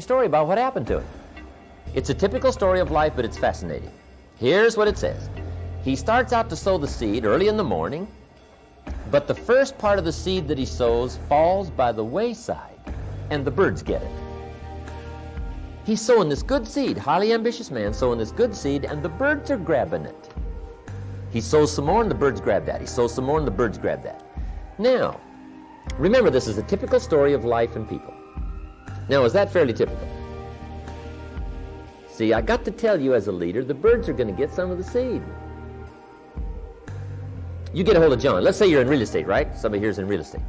story about what happened to him. It's a typical story of life, but it's fascinating. Here's what it says. He starts out to sow the seed early in the morning, but the first part of the seed that he sows falls by the wayside, and the birds get it. He's sowing this good seed, highly ambitious man sowing this good seed, and the birds are grabbing it. He sows some more, and the birds grab that. He sows some more, and the birds grab that. Now, remember, this is a typical story of life and people. Now, is that fairly typical? See, I got to tell you as a leader, the birds are going to get some of the seed. You get a hold of John. Let's say you're in real estate, right? Somebody here's in real estate.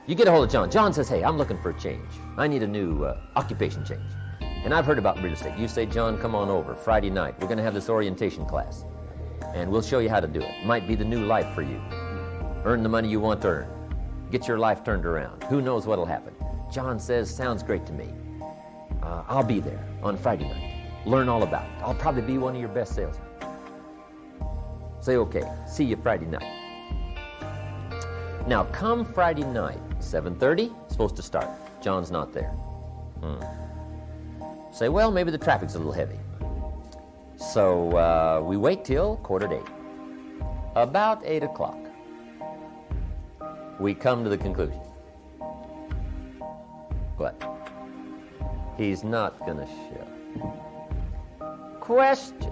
You get a hold of John. John says, hey, I'm looking for a change. I need a new occupation change. And I've heard about real estate. You say, John, come on over Friday night. We're going to have this orientation class. And we'll show you how to do it. Might be the new life for you. Earn the money you want to earn. Get your life turned around. Who knows what'll happen? John says, sounds great to me. I'll be there on Friday night. Learn all about it. I'll probably be one of your best salesmen. Say, okay, see you Friday night. Now, come Friday night, 7:30, supposed to start. John's not there. Say, well, maybe the traffic's a little heavy. So we wait till 7:45. About 8 o'clock, we come to the conclusion. What? He's not going to show. Question.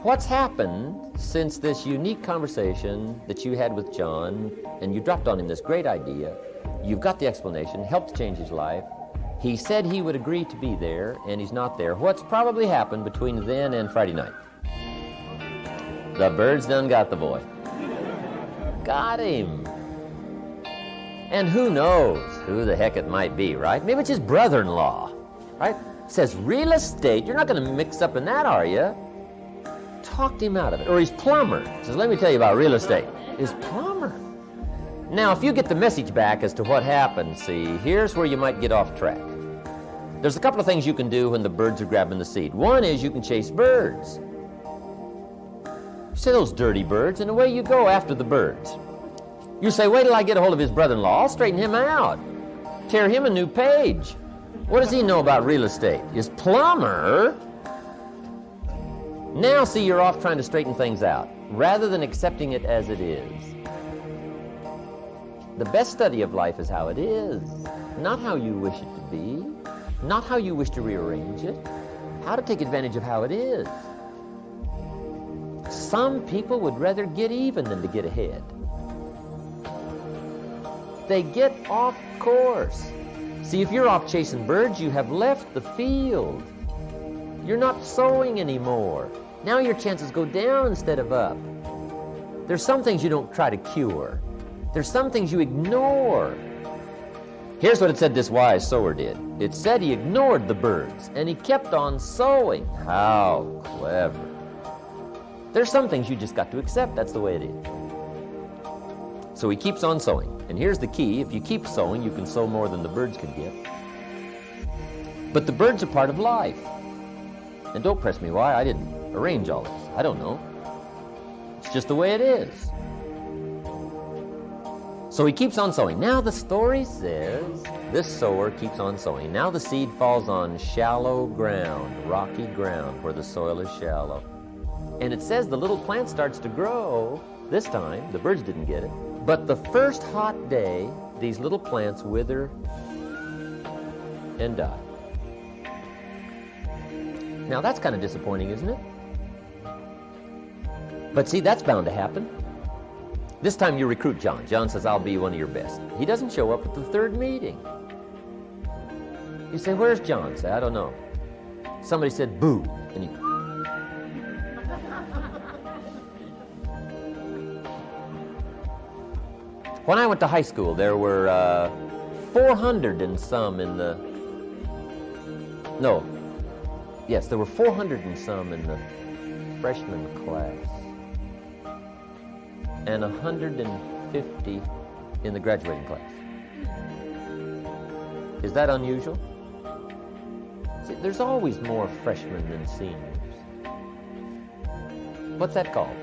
What's happened since this unique conversation that you had with John, and you dropped on him this great idea? You've got the explanation, helped change his life. He said he would agree to be there, and he's not there. What's probably happened between then and Friday night? The birds done got the boy. Got him. And who knows who the heck it might be, right? Maybe it's his brother-in-law, right? Says real estate. You're not going to mix up in that, are you? Talked him out of it. Or his plumber. Says, let me tell you about real estate. His plumber. Now, if you get the message back as to what happened, see, here's where you might get off track. There's a couple of things you can do when the birds are grabbing the seed. One is you can chase birds. You say, those dirty birds, and away you go after the birds. You say, wait till I get a hold of his brother-in-law. I'll straighten him out. Tear him a new page. What does he know about real estate? His plumber. Now, see, you're off trying to straighten things out, rather than accepting it as it is. The best study of life is how it is, not how you wish it to be, not how you wish to rearrange it, how to take advantage of how it is. Some people would rather get even than to get ahead. They get off course. See, if you're off chasing birds, you have left the field. You're not sowing anymore. Now your chances go down instead of up. There's some things you don't try to cure. There's some things you ignore. Here's what it said this wise sower did. It said he ignored the birds, and he kept on sowing. How clever. There's some things you just got to accept. That's the way it is. So he keeps on sowing. And here's the key. If you keep sowing, you can sow more than the birds can get. But the birds are part of life. And don't press me why I didn't arrange all this. I don't know. It's just the way it is. So he keeps on sowing. Now the story says this sower keeps on sowing. Now the seed falls on shallow ground, rocky ground, where the soil is shallow. And it says the little plant starts to grow. This time, the birds didn't get it. But the first hot day, these little plants wither and die. Now that's kind of disappointing, isn't it? But see, that's bound to happen. This time you recruit John. John says, I'll be one of your best. He doesn't show up at the third meeting. You say, where's John? Say, I don't know. Somebody said, boo. And he... When I went to high school, there were 400 and some in the... No. Yes, there were 400 and some in the freshman class. And 150 in the graduating class. Is that unusual? See, there's always more freshmen than seniors. What's that called?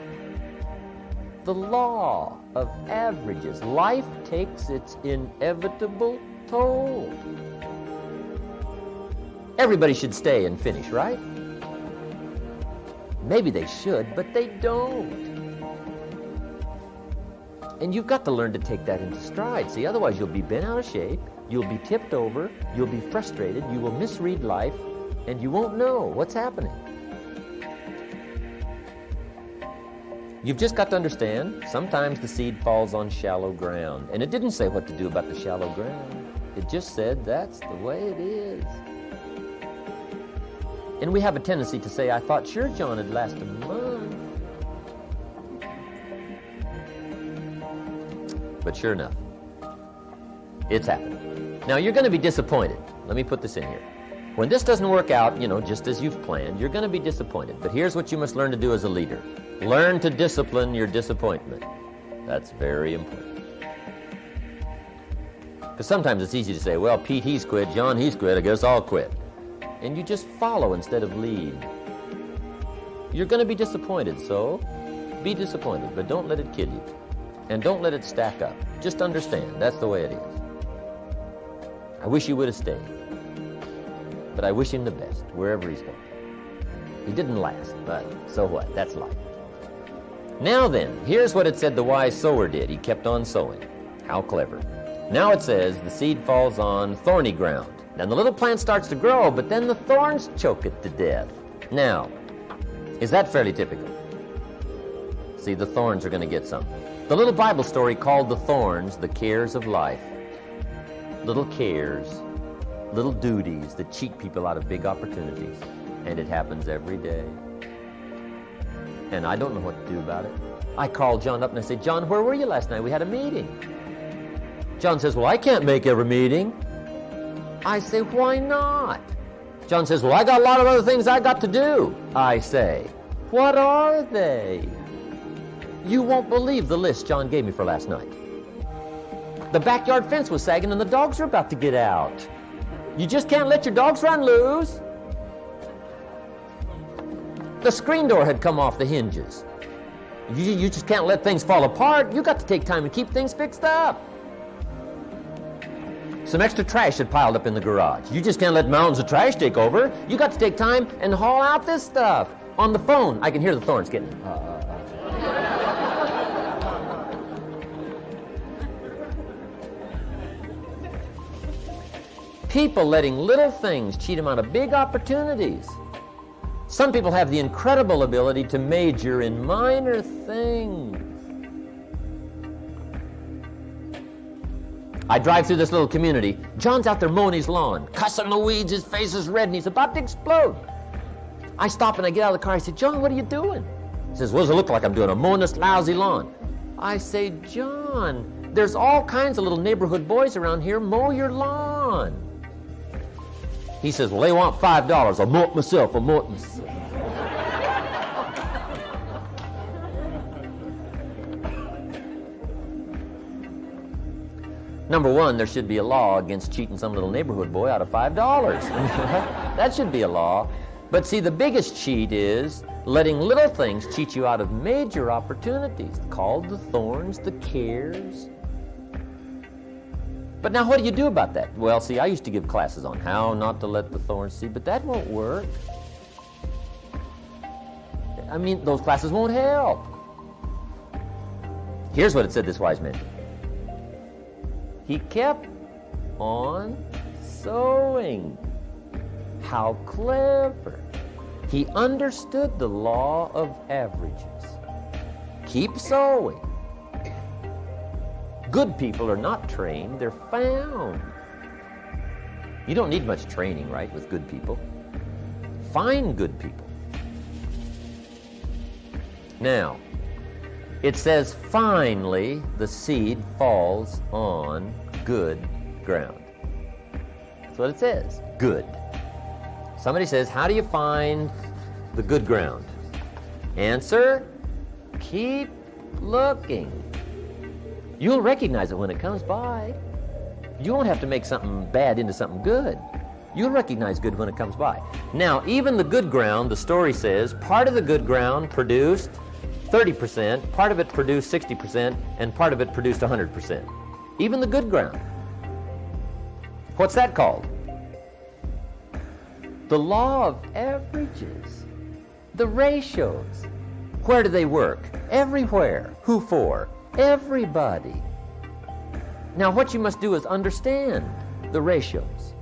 The law of averages. Life takes its inevitable toll. Everybody should stay and finish, right? Maybe they should, but they don't. And you've got to learn to take that into stride. See, otherwise you'll be bent out of shape, you'll be tipped over, you'll be frustrated, you will misread life, and you won't know what's happening. You've just got to understand, sometimes the seed falls on shallow ground. And it didn't say what to do about the shallow ground. It just said that's the way it is. And we have a tendency to say, I thought sure John had lasted a month. But sure enough, it's happening. Now you're going to be disappointed. Let me put this in here. When this doesn't work out, just as you've planned, you're going to be disappointed. But here's what you must learn to do as a leader. Learn to discipline your disappointment. That's very important. Because sometimes it's easy to say, well, Pete, he's quit. John, he's quit. I guess I'll quit. And you just follow instead of lead. You're going to be disappointed, so be disappointed, but don't let it kill you. And don't let it stack up. Just understand, that's the way it is. I wish you would have stayed. But I wish him the best, wherever he's going. He didn't last, but so what? That's life. Now then, here's what it said the wise sower did. He kept on sowing. How clever. Now it says the seed falls on thorny ground. And the little plant starts to grow, but then the thorns choke it to death. Now, is that fairly typical? See, the thorns are going to get something. The little Bible story called the thorns the cares of life. Little cares, little duties that cheat people out of big opportunities. And it happens every day. And I don't know what to do about it. I called John up and I said, John, where were you last night? We had a meeting. John says, well, I can't make every meeting. I say, why not? John says, well, I got a lot of other things I got to do. I say, what are they? You won't believe the list John gave me for last night. The backyard fence was sagging and the dogs are about to get out. You just can't let your dogs run loose. The screen door had come off the hinges. You just can't let things fall apart. You got to take time and keep things fixed up. Some extra trash had piled up in the garage. You just can't let mountains of trash take over. You got to take time and haul out this stuff. On the phone, I can hear the thorns getting... People letting little things cheat them out of big opportunities. Some people have the incredible ability to major in minor things. I drive through this little community. John's out there mowing his lawn, cussing the weeds, his face is red, and he's about to explode. I stop and I get out of the car. I say, John, what are you doing? He says, what does it look like I'm doing? I'm mowing this lousy lawn. I say, John, there's all kinds of little neighborhood boys around here. Mow your lawn. He says, well, they want $5. I'll mow it myself. Number one, there should be a law against cheating some little neighborhood boy out of $5. That should be a law. But see, the biggest cheat is letting little things cheat you out of major opportunities, called the thorns, the cares. But now what do you do about that? Well, see, I used to give classes on how not to let the thorns see, but that won't work. I mean, those classes won't help. Here's what it said this wise man did. He kept on sowing. How clever. He understood the law of averages. Keep sowing. Good people are not trained, they're found. You don't need much training, right, with good people. Find good people. Now, it says, finally, the seed falls on good ground. That's what it says, good. Somebody says, how do you find the good ground? Answer, keep looking. You'll recognize it when it comes by. You won't have to make something bad into something good. You'll recognize good when it comes by. Now, even the good ground, the story says, part of the good ground produced 30%, part of it produced 60%, and part of it produced 100%. Even the good ground. What's that called? The law of averages. The ratios. Where do they work? Everywhere. Who for? Everybody. Now what you must do is understand the ratios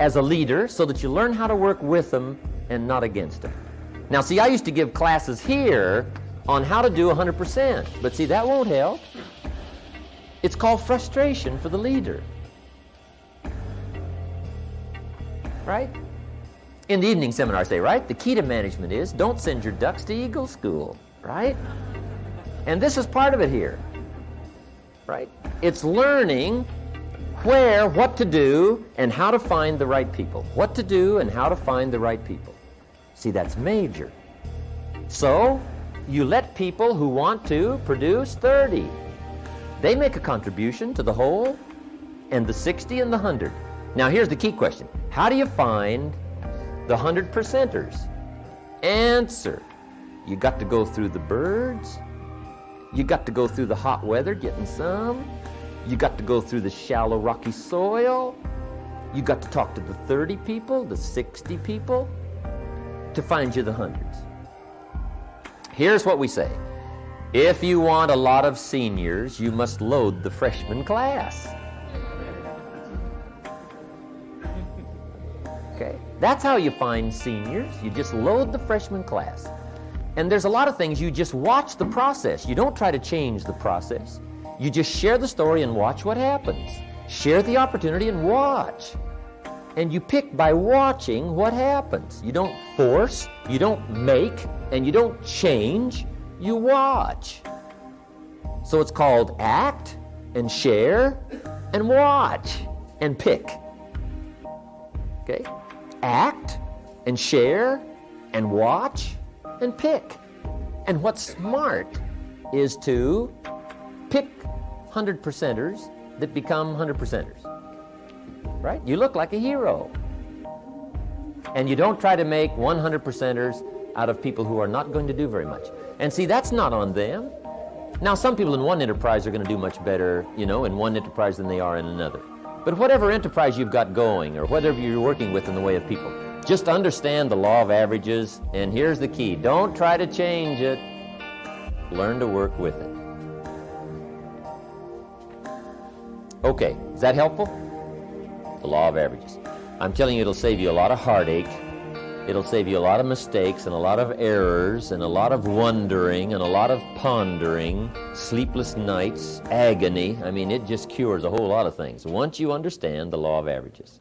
as a leader so that you learn how to work with them and not against them. Now see, I used to give classes here on how to do 100%, but see, that won't help. It's called frustration for the leader. Right? In the evening seminar I say, right, the key to management is don't send your ducks to Eagle School, right? And this is part of it here, right? It's learning where, what to do, and how to find the right people. What to do and how to find the right people. See, that's major. So, you let people who want to produce 30. They make a contribution to the whole, and the 60 and the 100. Now, here's the key question. How do you find the 100%ers? Answer. You got to go through the birds. You got to go through the hot weather, getting some. You got to go through the shallow, rocky soil. You got to talk to the 30 people, the 60 people, to find you the hundreds. Here's what we say. If you want a lot of seniors, you must load the freshman class. Okay? That's how you find seniors. You just load the freshman class. And there's a lot of things, you just watch the process. You don't try to change the process. You just share the story and watch what happens. Share the opportunity and watch. And you pick by watching what happens. You don't force, you don't make, and you don't change. You watch. So it's called act and share and watch and pick. Okay? Act and share and watch and pick. And what's smart is to pick 100%ers that become 100%ers. Right? You look like a hero. And you don't try to make 100%ers out of people who are not going to do very much. And see, that's not on them. Now, some people in one enterprise are going to do much better, in one enterprise than they are in another. But whatever enterprise you've got going, or whatever you're working with in the way of people, just understand the law of averages, and here's the key. Don't try to change it. Learn to work with it. Okay, is that helpful? The law of averages. I'm telling you, it'll save you a lot of heartache. It'll save you a lot of mistakes and a lot of errors and a lot of wondering and a lot of pondering, sleepless nights, agony. I mean, it just cures a whole lot of things once you understand the law of averages.